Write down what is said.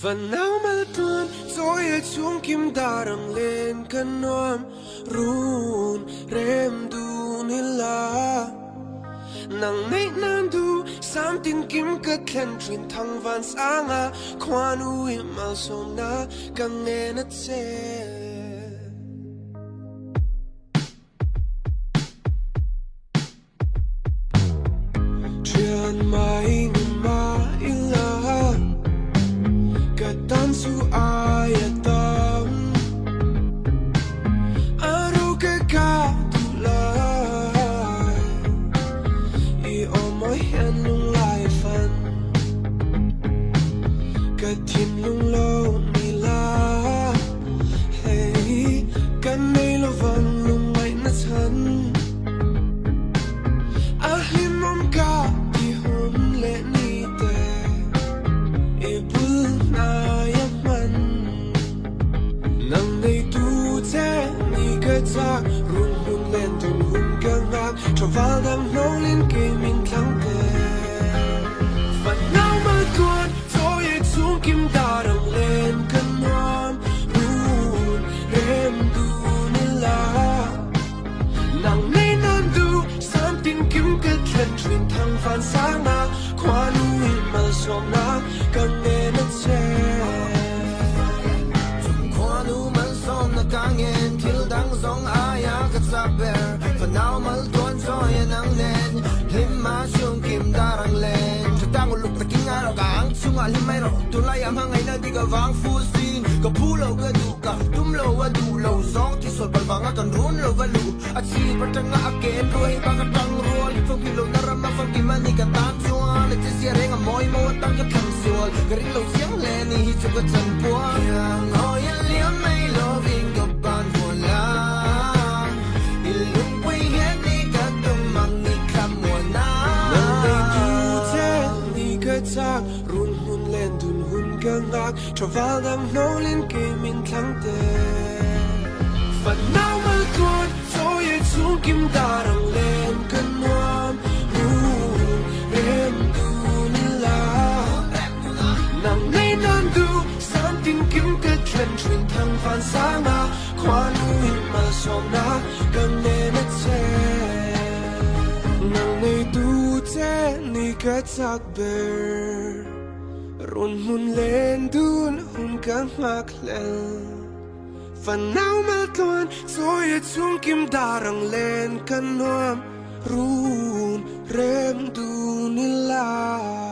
Phần áo mơ tuôn rồi chung kim darang lên kan nom run rem du nila nang nay nandu sam tin kim ka khen trin thang van sanga kwanu imal sona kang ena che trian mai ma ila tan su ayatam aro ke ka tulay I omoy hen lung lai fan ka tin lung lo nila hey kan nay lo van lung mai na chan ahim om ka di hon le ni te e bul na ta run run lên từng hun căng ngang cho vào đam nấu lên kề mình thắng tệ và nào mà tuôn rồi xuống kim ta đằng lên cơn nom run rem du nila nàng nay nan du sam tin kim kết lên truyền thăng phản sáng na khoa nuôi mà xóm na càng nghe nó che khoa nuôi mà xóm na càng nghe song aya ka saber for now mal don joy nang len himma chung kim darang len tang luk ta king aro ka ang chung al mai ro tu lai am hangai na diga wang fu sin ka pulo ka du ka tum lo wa du lo zong ki sol bal wanga kan run lo valu a chi patanga again roi ba ka tang rol fo kilo na ram fa ki mani ka tan chuan le ti renga moi mo tang ka thang sual ka ring lo siang le ni hi chu ka chan pua yang oh ya liam mai lo ving ka ban for la tak run hun lên dun hun gang ngak cho vào đam nấu lên kề mình thắng tệ phần nào mà tuôn rồi xuống kim darang lên cơn nom run rem du nila nang nay nan du sam tin kim kết khen truyền thăng phản sáng na khoa nuôi mà xóm na càng nên che nang nay tu che ni ka tak ber run hun lên dun hun kang mak len phần nào mà tuôn rồi chung kim darang lên kan nom run rem du nila